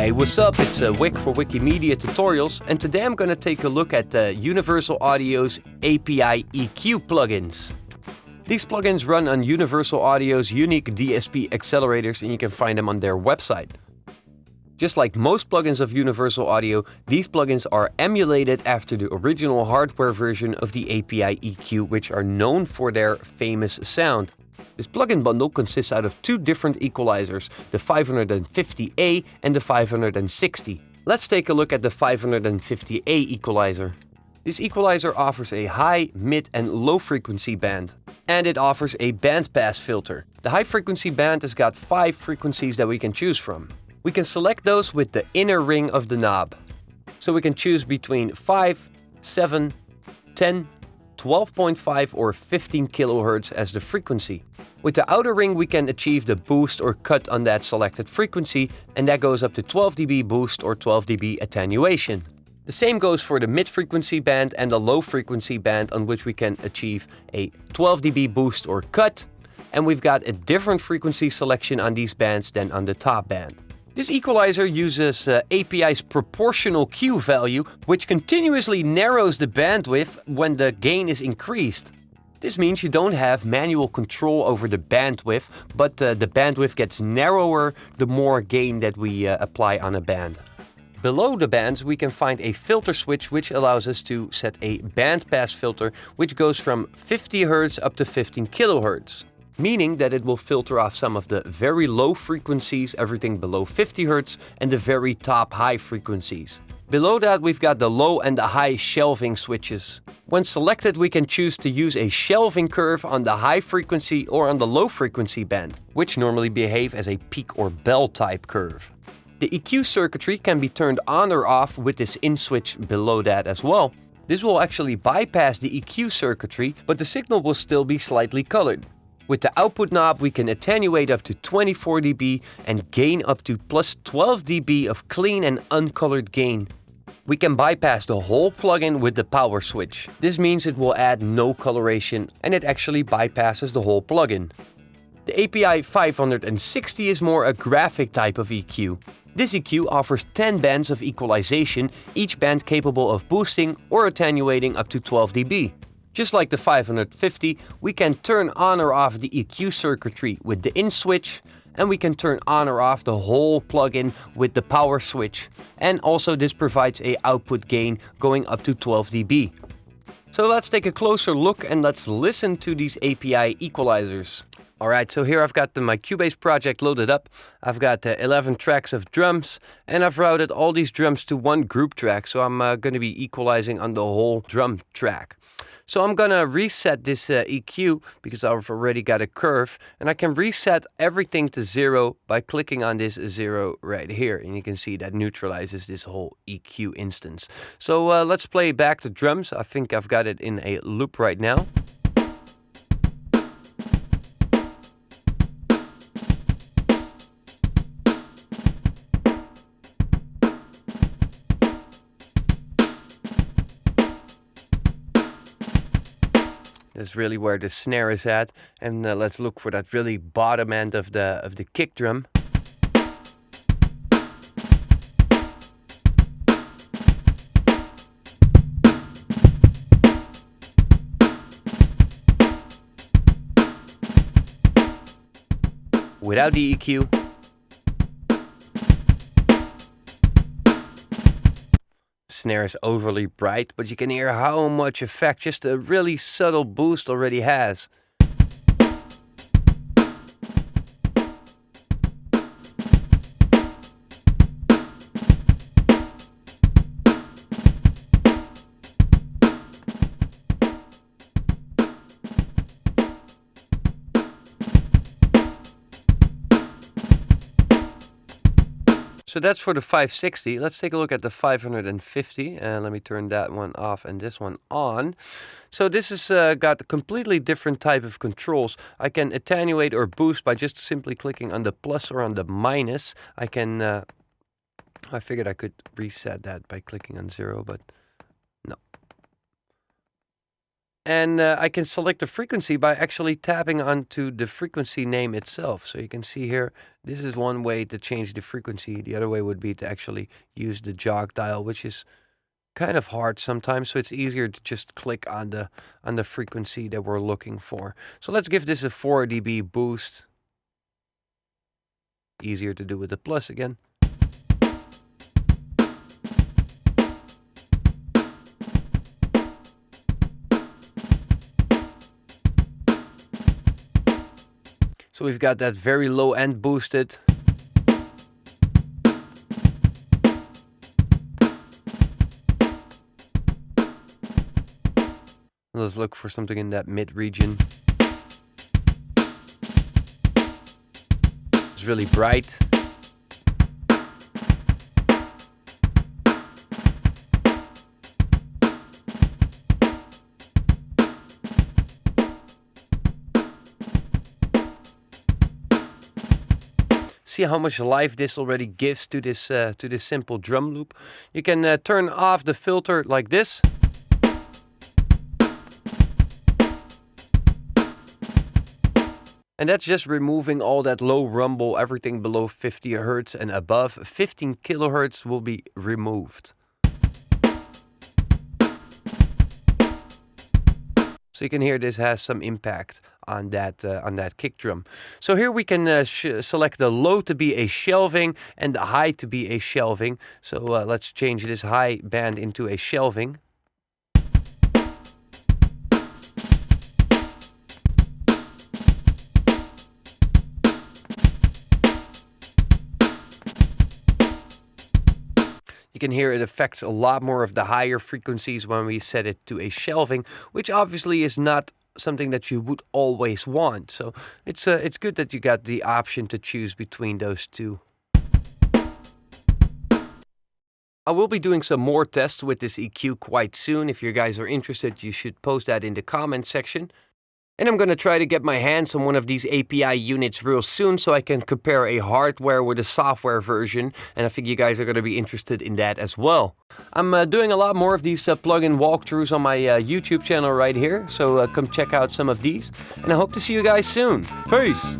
Hey, what's up? It's Wick for WickieMedia Tutorials, and today I'm going to take a look at Universal Audio's API EQ plugins. These plugins run on Universal Audio's unique DSP accelerators, and you can find them on their website. Just like most plugins of Universal Audio, these plugins are emulated after the original hardware version of the API EQ, which are known for their famous sound. This plugin bundle consists out of two different equalizers, the 550A and the 560. Let's take a look at the 550A equalizer. This equalizer offers a high, mid and low frequency band. And it offers a bandpass filter. The high frequency band has got 5 frequencies that we can choose from. We can select those with the inner ring of the knob. So we can choose between 5, 7, 10, 12.5 or 15 kHz as the frequency. With the outer ring we can achieve the boost or cut on that selected frequency, and that goes up to 12 dB boost or 12 dB attenuation. The same goes for the mid-frequency band and the low-frequency band, on which we can achieve a 12 dB boost or cut, and we've got a different frequency selection on these bands than on the top band. This equalizer uses API's proportional Q value, which continuously narrows the bandwidth when the gain is increased. This means you don't have manual control over the bandwidth, but the bandwidth gets narrower the more gain that we apply on a band. Below the bands we can find a filter switch which allows us to set a bandpass filter which goes from 50 Hz up to 15 kHz. Meaning that it will filter off some of the very low frequencies, everything below 50 Hz, and the very top high frequencies. Below that we've got the low and the high shelving switches. When selected we can choose to use a shelving curve on the high frequency or on the low frequency band, which normally behave as a peak or bell type curve. The EQ circuitry can be turned on or off with this in switch below that as well. This will actually bypass the EQ circuitry, but the signal will still be slightly colored. With the output knob we can attenuate up to 24 dB and gain up to plus 12 dB of clean and uncolored gain. We can bypass the whole plugin with the power switch. This means it will add no coloration and it actually bypasses the whole plugin. The API 560 is more a graphic type of EQ. This EQ offers 10 bands of equalization, each band capable of boosting or attenuating up to 12 dB. Just like the 550, we can turn on or off the EQ circuitry with the in switch, and we can turn on or off the whole plugin with the power switch. And also this provides an output gain going up to 12 dB. So let's take a closer look and let's listen to these API equalizers. Alright, so here I've got my Cubase project loaded up. I've got 11 tracks of drums, and I've routed all these drums to one group track, so I'm going to be equalizing on the whole drum track. So I'm gonna reset this EQ because I've already got a curve, and I can reset everything to 0 by clicking on this 0 right here, and you can see that neutralizes this whole EQ instance. So let's play back the drums. I think I've got it in a loop right now. That's really where the snare is at, and let's look for that really bottom end of the kick drum. Without the EQ. Snare is overly bright, but you can hear how much effect just a really subtle boost already has. So that's for the 560. Let's take a look at the 550. Let me turn that one off and this one on. So this has got a completely different type of controls. I can attenuate or boost by just simply clicking on the plus or on the minus. I figured I could reset that by clicking on 0, but no. And I can select the frequency by actually tapping onto the frequency name itself. So you can see here, this is one way to change the frequency. The other way would be to actually use the jog dial, which is kind of hard sometimes. So it's easier to just click on the frequency that we're looking for. So let's give this a 4 dB boost. Easier to do with the plus again. So we've got that very low end boosted. Let's look for something in that mid region. It's really bright. See how much life this already gives to this simple drum loop. You can turn off the filter like this. And that's just removing all that low rumble, everything below 50 Hz and above. 15 kilohertz will be removed. So you can hear this has some impact on that kick drum. So here we can select the low to be a shelving and the high to be a shelving. So let's change this high band into a shelving. You can hear it affects a lot more of the higher frequencies when we set it to a shelving, which obviously is not something that you would always want. So it's good that you got the option to choose between those two. I will be doing some more tests with this EQ quite soon. If you guys are interested, you should post that in the comment section. And I'm going to try to get my hands on one of these API units real soon so I can compare a hardware with a software version. And I think you guys are going to be interested in that as well. I'm doing a lot more of these plugin walkthroughs on my YouTube channel right here. So come check out some of these. And I hope to see you guys soon. Peace!